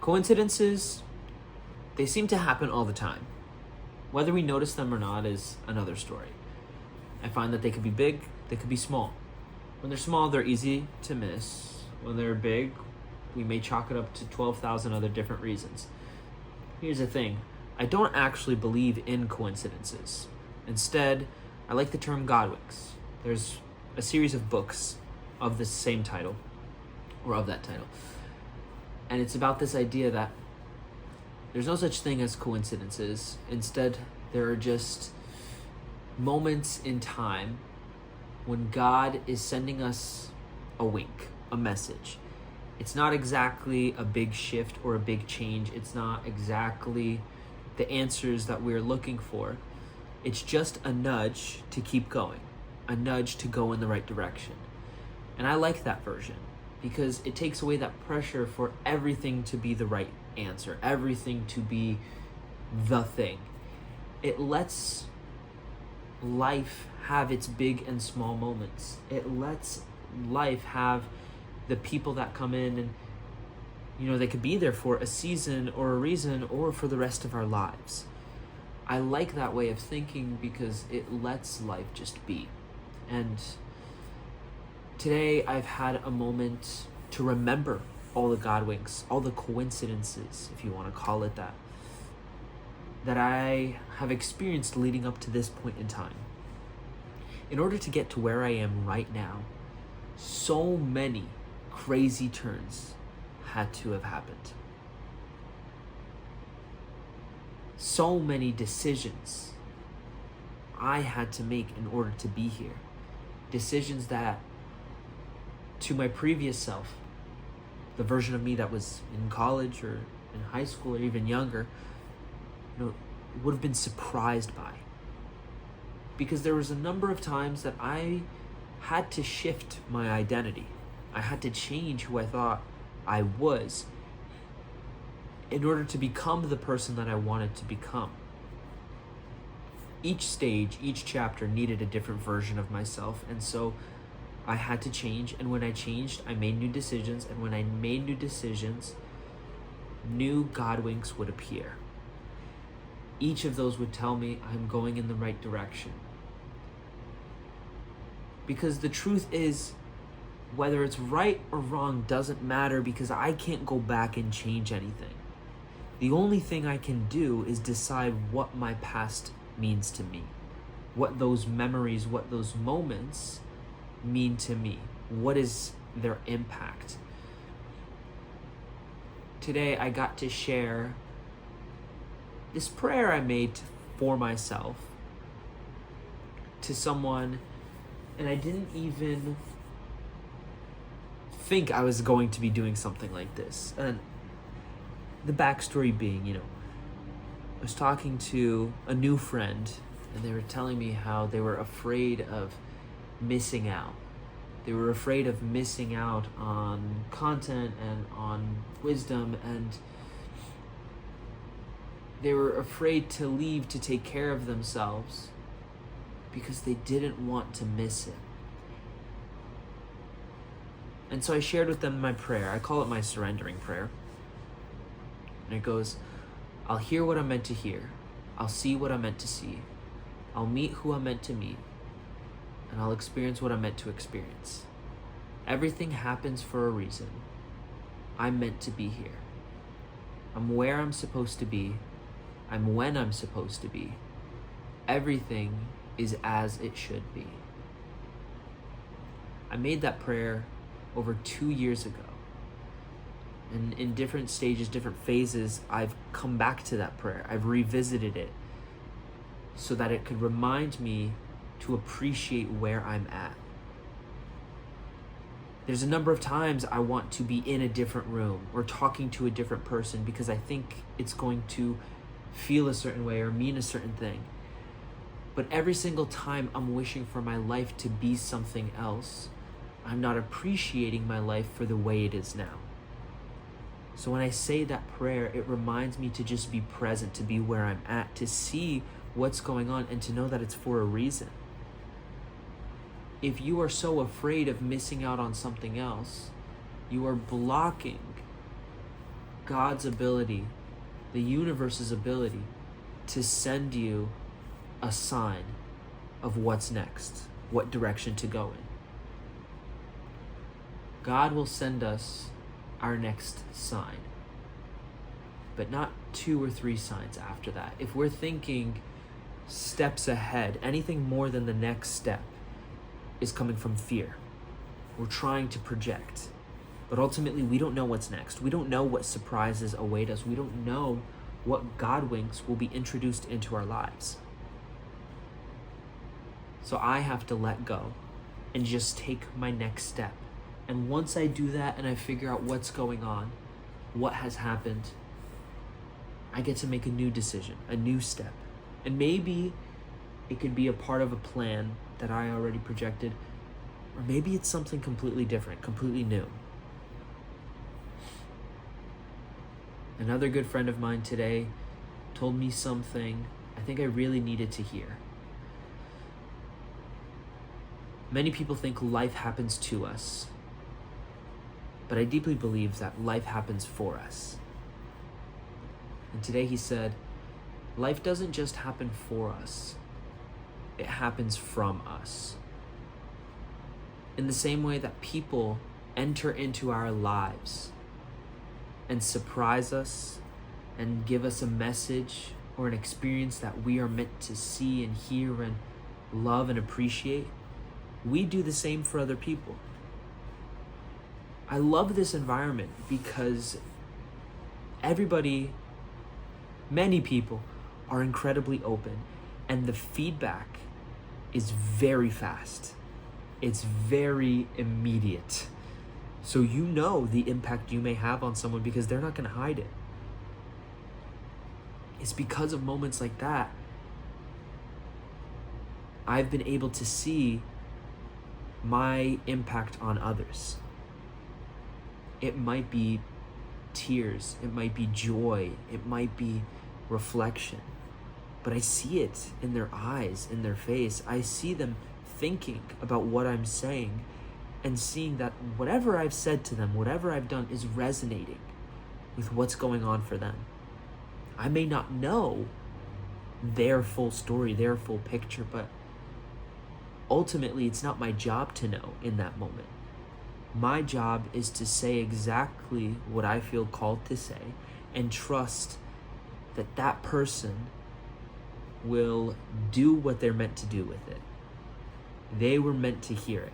Coincidences, they seem to happen all the time. Whether we notice them or not is another story. I find that they could be big, they could be small. When they're small, they're easy to miss. When they're big, we may chalk it up to 12,000 other different reasons. Here's the thing, I don't actually believe in coincidences. Instead, I like the term Godwinks. There's a series of books of the same title, or of that title. And it's about this idea that there's no such thing as coincidences. Instead, there are just moments in time when God is sending us a wink, a message. It's not exactly a big shift or a big change. It's not exactly the answers that we're looking for. It's just a nudge to keep going, a nudge to go in the right direction. And I like that version because it takes away that pressure for everything to be the right answer, everything to be the thing. It lets life have its big and small moments. It lets life have the people that come in and, they could be there for a season or a reason or for the rest of our lives. I like that way of thinking because it lets life just be. And today I've had a moment to remember all the Godwinks, all the coincidences, if you want to call it that I have experienced leading up to this point in time. In order to get to where I am right now, so many crazy turns had to have happened. So many decisions I had to make in order to be here. Decisions that, to my previous self, the version of me that was in college or in high school or even younger, would have been surprised by. Because there was a number of times that I had to shift my identity. I had to change who I thought I was in order to become the person that I wanted to become. Each stage, each chapter needed a different version of myself, and so I had to change, and when I changed, I made new decisions, and when I made new decisions, new Godwinks would appear. Each of those would tell me I'm going in the right direction. Because the truth is, whether it's right or wrong doesn't matter because I can't go back and change anything. The only thing I can do is decide what my past means to me, what those memories, what those moments mean to me, what is their impact. Today I got to share this prayer I made for myself to someone, and I didn't even think I was going to be doing something like this. And the backstory being, I was talking to a new friend, and they were telling me how they were afraid of missing out. They were afraid of missing out on content and on wisdom, and they were afraid to leave to take care of themselves because they didn't want to miss it. And so I shared with them my prayer. I call it my surrendering prayer. And it goes, I'll hear what I'm meant to hear. I'll see what I'm meant to see. I'll meet who I'm meant to meet. And I'll experience what I'm meant to experience. Everything happens for a reason. I'm meant to be here. I'm where I'm supposed to be. I'm when I'm supposed to be. Everything is as it should be. I made that prayer over 2 years ago. And in different stages, different phases, I've come back to that prayer. I've revisited it so that it could remind me to appreciate where I'm at. There's a number of times I want to be in a different room or talking to a different person because I think it's going to feel a certain way or mean a certain thing. But every single time I'm wishing for my life to be something else, I'm not appreciating my life for the way it is now. So when I say that prayer, it reminds me to just be present, to be where I'm at, to see what's going on and to know that it's for a reason. If you are so afraid of missing out on something else, you are blocking God's ability, the universe's ability to send you a sign of what's next, what direction to go in. God will send us our next sign, but not 2 or 3 signs after that. If we're thinking steps ahead, anything more than the next step is coming from fear. We're trying to project, but ultimately we don't know what's next. We don't know what surprises await us. We don't know what Godwinks will be introduced into our lives. So I have to let go and just take my next step. And once I do that and I figure out what's going on, what has happened, I get to make a new decision, a new step. And maybe it could be a part of a plan that I already projected, or maybe it's something completely different, completely new. Another good friend of mine today told me something I think I really needed to hear. Many people think life happens to us, but I deeply believe that life happens for us. And today he said, life doesn't just happen for us, it happens from us. In the same way that people enter into our lives and surprise us and give us a message or an experience that we are meant to see and hear and love and appreciate, we do the same for other people. I love this environment because many people are incredibly open, and the feedback is very fast. It's very immediate. So you know the impact you may have on someone because they're not going to hide it. It's because of moments like that I've been able to see my impact on others. It might be tears, it might be joy, it might be reflection, but I see it in their eyes, in their face. I see them thinking about what I'm saying and seeing that whatever I've said to them, whatever I've done is resonating with what's going on for them. I may not know their full story, their full picture, but ultimately it's not my job to know in that moment. My job is to say exactly what I feel called to say and trust that that person will do what they're meant to do with it. They were meant to hear it.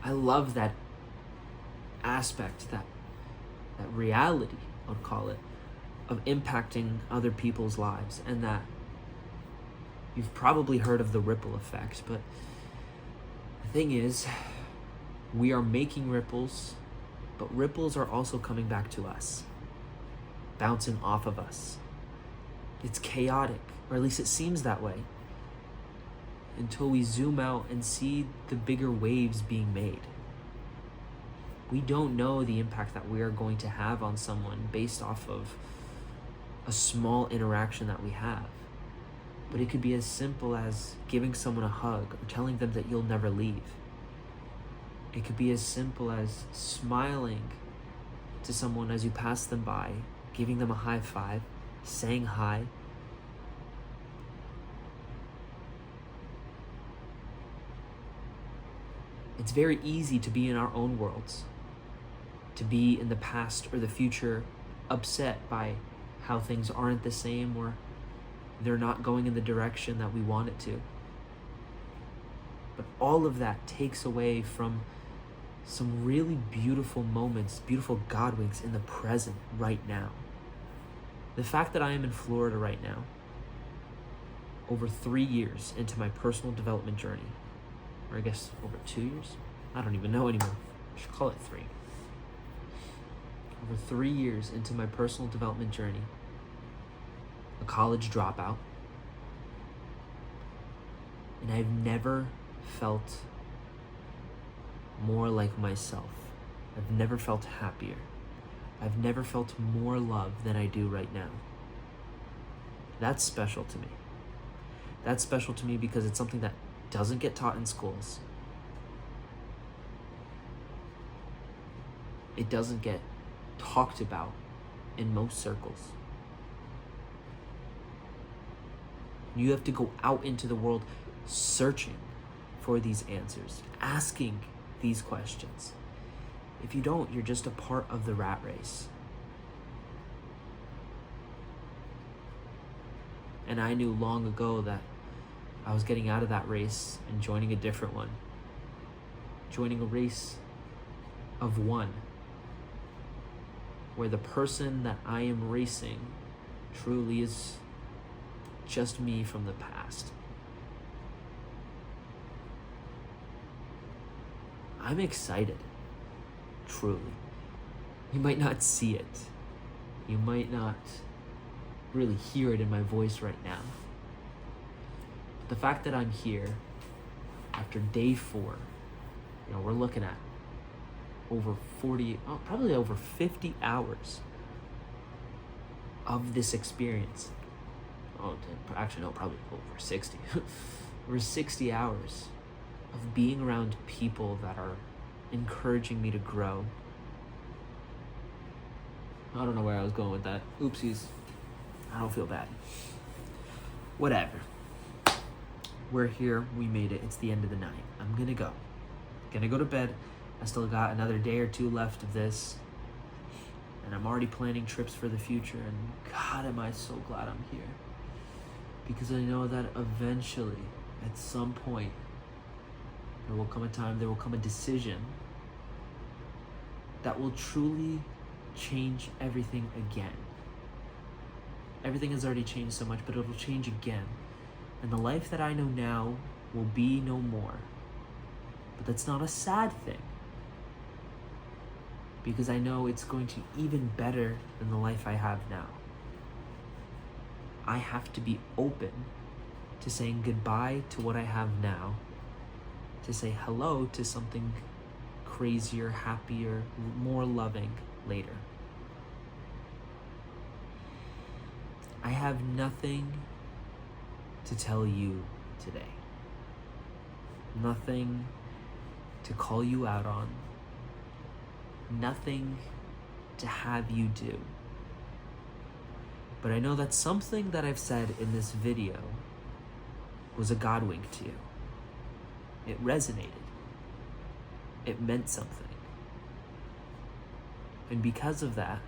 I love that aspect, that reality, I'll call it, of impacting other people's lives, and that you've probably heard of the ripple effect, but the thing is, we are making ripples, but ripples are also coming back to us, bouncing off of us. It's chaotic, or at least it seems that way, until we zoom out and see the bigger waves being made. We don't know the impact that we are going to have on someone based off of a small interaction that we have. But it could be as simple as giving someone a hug or telling them that you'll never leave. It could be as simple as smiling to someone as you pass them by, giving them a high five, saying hi. It's very easy to be in our own worlds, to be in the past or the future, upset by how things aren't the same or they're not going in the direction that we want it to. But all of that takes away from some really beautiful moments, beautiful Godwinks in the present right now. The fact that I am in Florida right now, over 3 years into my personal development journey, or I guess over 2 years? I don't even know anymore. I should call it 3. Over 3 years into my personal development journey, a college dropout, and I've never felt more like myself. I've never felt happier. I've never felt more love than I do right now. That's special to me. That's special to me because it's something that doesn't get taught in schools. It doesn't get talked about in most circles. You have to go out into the world searching for these answers, asking these questions. If you don't, you're just a part of the rat race. And I knew long ago that I was getting out of that race and joining a different one. Joining a race of one, where the person that I am racing truly is just me from the past. I'm excited, truly. You might not see it. You might not really hear it in my voice right now. But the fact that I'm here after day 4, we're looking at over 40, probably over 50 hours of this experience. Actually, no, probably over 60. Over 60 hours of being around people that are encouraging me to grow. I don't know where I was going with that. Oopsies. I don't feel bad. Whatever. We're here. We made it. It's the end of the night. I'm gonna go. Gonna go to bed. I still got another day or 2 left of this. And I'm already planning trips for the future. And God, am I so glad I'm here. Because I know that eventually, at some point, there will come a time, there will come a decision that will truly change everything again. Everything has already changed so much, but it will change again. And the life that I know now will be no more. But that's not a sad thing. Because I know it's going to be even better than the life I have now. I have to be open to saying goodbye to what I have now, to say hello to something crazier, happier, more loving later. I have nothing to tell you today. Nothing to call you out on. Nothing to have you do. But I know that something that I've said in this video was a God wink to you. It resonated. It meant something. And because of that,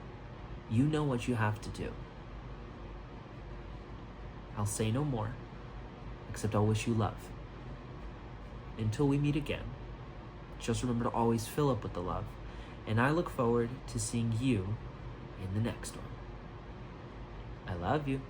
you know what you have to do. I'll say no more, except I'll wish you love. Until we meet again, just remember to always fill up with the love. And I look forward to seeing you in the next one. I love you.